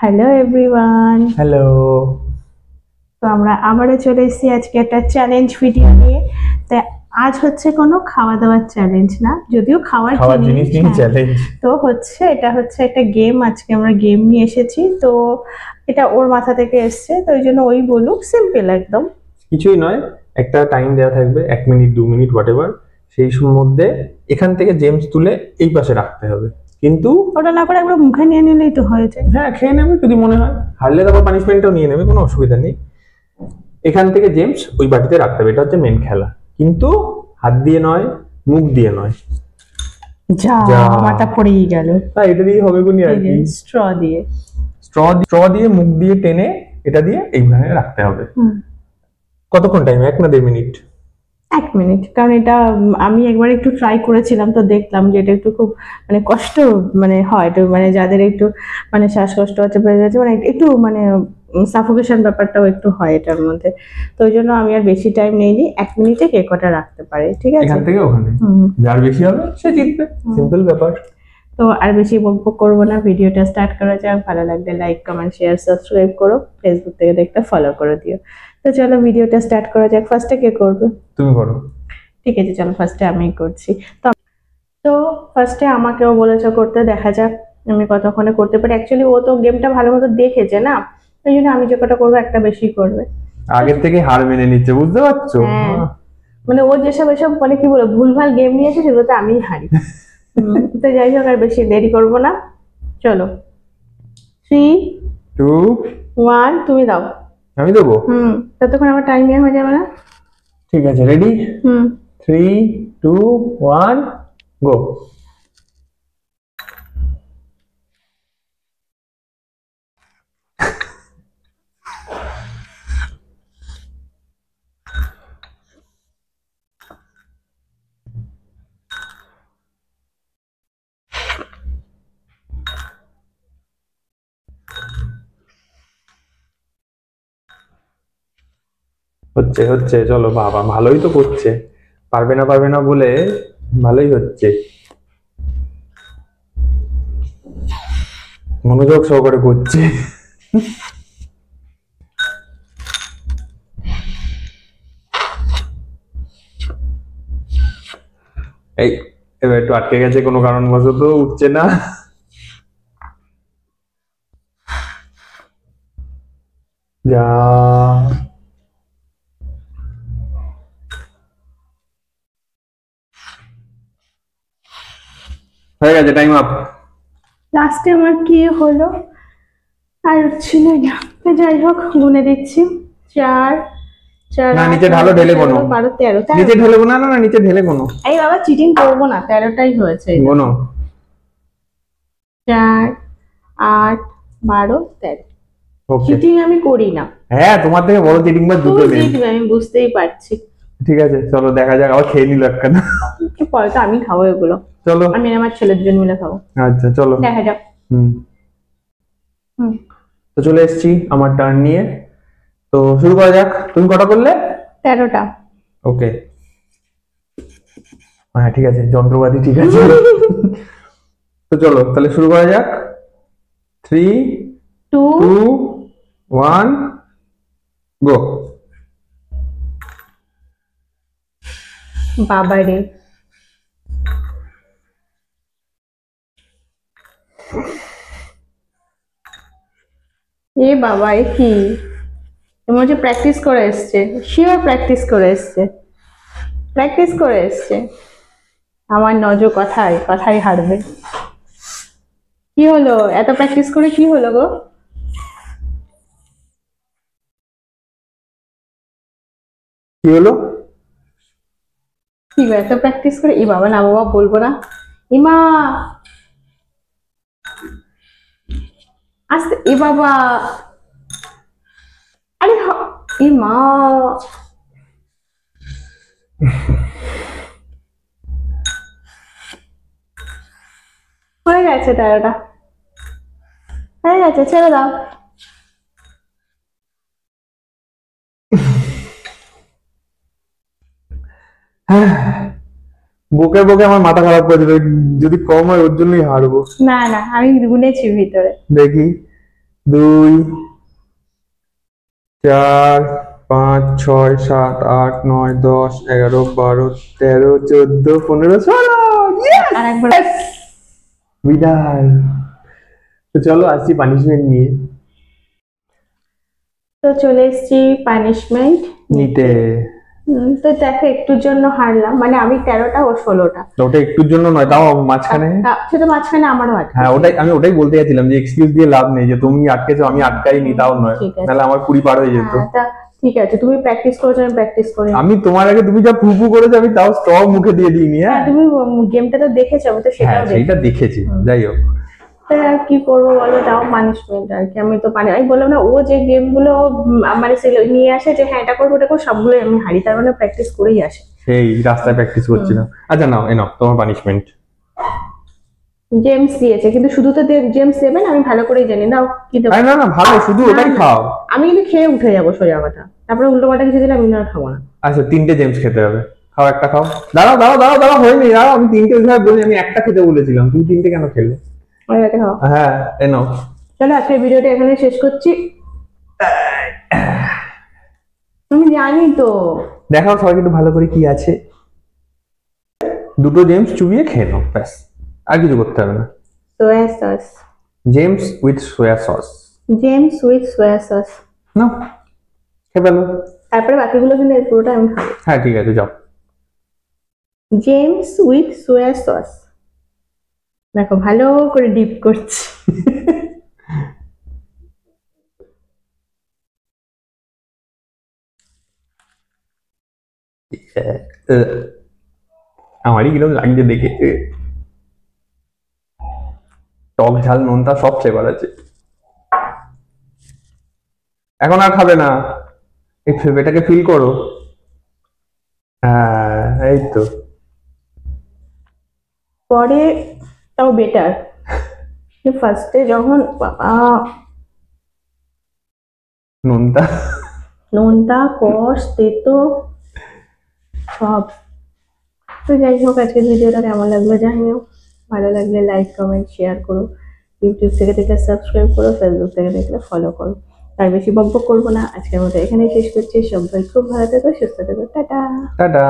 Hello everyone. Hello. তো আমরা আবারও চলে এসেছি আজকে একটা চ্যালেঞ্জ ভিডিও নিয়ে। তাই আজ হচ্ছে কোনো খাওয়া দাওয়ার চ্যালেঞ্জ না, যদিও খাওয়ার জিনিস নিয়ে চ্যালেঞ্জ। তো এটা হচ্ছে একটা গেম। আজকে আমরা গেম নিয়ে এসেছি, তো এটা ওর মাথা থেকে এসছে, তো ওই জন্য ওই বলুক, সিম্পল একদম। কিছুই নয়, একটা টাইম দেওয়া থাকবে, 1 মিনিট 2 মিনিট হোয়াট এভার। সেই মধ্যে এখান থেকে জেমস তুলে এই পাশে রাখতে হবে, কিন্তু ওটা না করে একবার মুখে নিয়ে নিলেই তো হয়ে যায়। হ্যাঁ, খেয়ে নেবে যদি মনে হয়, হারলে তারপর পানিশমেন্টটাও নিয়ে নেবে, কোনো অসুবিধা নেই। এখান থেকে জেমস ওই বাটিতে রাখতে হবে, এটা হচ্ছে মেন খেলা। কিন্তু হাত দিয়ে নয়, মুখ দিয়ে নয়। যা মাথা পড়েই গেল। এটা দিয়ে হবে কোনি আর কি, স্ট্র দিয়ে দিয়ে মুখ দিয়ে টেনে এটা দিয়ে এইভাবে রাখতে হবে। কতক্ষণ টাইম? 1 না 1.5 মিনিট? 1 মিনিট, কারণ এটা আমি একবার একটু ট্রাই করেছিলাম, তো দেখলাম যে এটা একটু খুব কষ্ট হয়, একটু যাদের একটু শ্বাসকষ্ট হচ্ছে, একটু সাফোকেশন ব্যাপারটাও একটু হয় এটার মধ্যে। তো ওই জন্য আমি আর বেশি টাইম নেইনি, 1 মিনিটে কে কটা রাখতে পারে। ঠিক আছে, এখান থেকে ওখানে যার বেশি হবে সে জিতবে, সিম্পল ব্যাপার। তো আর বেশি বকবক করবো না, ভিডিওটা স্টার্ট করা যাক। ভালো লাগলে লাইক কমেন্ট শেয়ার সাবস্ক্রাইব করো, ফেসবুক থেকে দেখতে ফলো করে দিও। তো চলো ভিডিওটা স্টার্ট করা যাক। ফার্স্টে কে করবে? তুমি করো। ঠিক আছে, চলো ফার্স্টে আমি করছি। তো ফার্স্টে আমাকেও বলেছে করতে, দেখা যাক আমি কতক্ষণে করতে পারি। অ্যাকচুয়ালি ও তো গেমটা ভালো মতো দেখেছে না, ওই জন্য আমি যে কটা করবো একটা বেশি করবে। আগের থেকে হার মেনে নিচ্ছে, বুঝতে পারছো? ও যেসব এসব কি বলে ভুলভাল গেম নিয়েছে, সেগুলোতে আমি হারি। তো যাই হোক, আর বেশি দেরি করবো না, চলো। 3 2 1 তুমি দাও। আমি দেবো? ততক্ষণ আমার টাইম হয়ে যাবে না? ঠিক আছে, রেডি? 3 2 1 গো। হচ্ছে হচ্ছে, চলো বাবা, ভালোই তো করছে। পারবে না বলে ভালোই হচ্ছে, মনোযোগ সহকারে করছে। এই এবার একটু আটকে গেছে কোনো কারণবশত, উঠছে না। যা হয়ে গেছে, টাইম আপ। লাস্টে আমার কি হলো, আর ছিল না। তো যাই হোক, গুনে দিচ্ছি। 4 না, নিচে ঢালো, ঢেলে গোনো। 12 13, নিচে ঢেলে গোনা, না নিচে ঢেলে গোনো। এই বাবা, চিটিং করবো না, 13টাই হয়েছে। গোনো। 4 8 12 13। চিটিং আমি করি না। হ্যাঁ, তোমার থেকে বড় চিটিং বা দুটো নেই, আমি বুঝতেই পারছি। ঠিক আছে, চলো দেখা যাক। আবার খেয়ে নিল একখানা। পরে তো আমি খাবো এগুলো, চলো। আমি আমার ছেলে দুজন মিলে খাবো। আচ্ছা চলো, দেখা যাক। তো চলে এসেছি আমার টার্ন নিয়ে, তো শুরু করা যাক। তুমি কটা করলে? 13টা। ওকে, হ্যাঁ ঠিক আছে, যন্ত্রপাতি ঠিক আছে। তো চলো তাহলে শুরু করা যাক। 3 2 1 গো। বাবা রে, এ বাবা, এ কি? মনে হচ্ছে প্র্যাকটিস করে এসছে, শিওর প্র্যাকটিস করে এসছে। আমার নজর কথাই হারবে। কি হলো? এত প্র্যাকটিস করে কি হলো গো? কি হলো? কি গো, এত প্র্যাকটিস করে? ই বাবা, না বাবা বলবো না। ইমা আস্তে, এ বাবা, আরে ইমা। হয়ে গেছে 13টা, হয়ে গেছে, ছেড়ে দাও। বকে বকে আমার মাথা খারাপ করে দিল, যদি কম হয় ওর জন্যই হারবো। না না, আমি গুনেছি ভিতরে, দেখি। 2 4 5 6 7 8 9 10 11 12 13 14 15 16 আর একবার বিদায়। তো চলো আসছি পানিশমেন্ট নিয়ে তো চলে এসেছি পানিশমেন্ট নিতে। তো দেখো একটুর জন্য হারলাম, মানে আমি 13টা ও 16টা। ওটা একটুর জন্য নয়, তাও মাঝখানে। সেটা মাঝখানে আমারও আটকে। হ্যাঁ ওটাই বলতে যাচ্ছিলাম যে এক্সকিউজ দিয়ে লাভ নেই, যে তুমি আটকেছো আমি আটকাইনি তাও নয়, ঠিক আছে। নাহলে আমার 20 পার হয়ে যেত। তা ঠিক আছে, তুমি প্র্যাকটিস করেছো, আমি প্র্যাকটিস করি। আমি তোমার আগে তুমি যা ফুফু করেছো আমি তাও স্ট্র মুখে দিয়ে দিইনি। হ্যাঁ তুমি গেমটা তো দেখেছো, আমি তো হ্যাঁ সেটাও সেইটা দেখেছি। যাই হোক, আর কি করবো বলো, তাও পানিশমেন্ট আর কি। আমি তো আমি বললাম না, ও যে গেম গুলো মানে নিয়ে আসে যে হ্যাঁ এটা করবো ওটা করবো, সবগুলো আমি হারি, তার মানে প্র্যাকটিস করেই আসে। সেই রাস্তায় প্র্যাকটিস করছিলাম। আচ্ছা নাও এ নাও তোমার পানিশমেন্ট। জেমস দিয়েছে, কিন্তু শুধু তো জেমস দেবে না, আমি ভালো করেই জানি। দাও কি দেবো। না না ভালো, শুধু ওটাই খাও। আমি কিন্তু খেয়ে উঠে যাবো সোজা কথা, তারপরে উল্টো পাল্টা কিছু দিলে আমি আর খাবো না। আচ্ছা 3টে জেমস খেতে হবে, খাও একটা খাও। দাঁড়াও দাঁড়াও দাঁড়াও দাঁড়াও, হয়নি, দাঁড়াও আমি 3টে ওইভাবে বলি, আমি একটা খেতে বলেছিলাম, তুমি 3টে কেন খেলে? খাও। হ্যাঁ এ নাও। চলো আজকের ভিডিওটা এখানে শেষ করছি। তুমি জানি তো। দেখাও সবাই একটু ভালো করে কি আছে। 2টো জেমস চুবিয়ে খেয়ে নাও, ব্যাস, আর কিছু করতে হবে না। Soya sauce. James with soya sauce. James with soya sauce. নাও খেয়ে ফেলো। তারপরে বাকিগুলো কিন্তু এর পুরোটা আমি খাবো। হ্যাঁ ঠিক আছে যাও। James with soya sauce. দেখো ভালো করে ডিপ করছি। আমারই কিরকম লাগছে দেখে। টক ঝাল নোনতা সব ফ্লেভার আছে। এখন আর খাবে না, এই এটাকে ফিল করো। হ্যাঁ এই তো। পরে তাও বেটার, ফার্স্টে যখন নোনতা নোনতা কষ তেতো সব। তো যাই হোক, আজকের ভিডিওটা কেমন লাগলো জানিও। ভালো লাগলে লাইক কমেন্ট শেয়ার করো। ইউটিউব থেকে দেখলে সাবস্ক্রাইব করো, ফেসবুক থেকে দেখলে ফলো করো। আর বেশি বকবক করবো না, আজকের মতো এখানেই শেষ করছি। সবাই খুব ভালো থেকো, সুস্থ থেকো, টাটা। টাটা।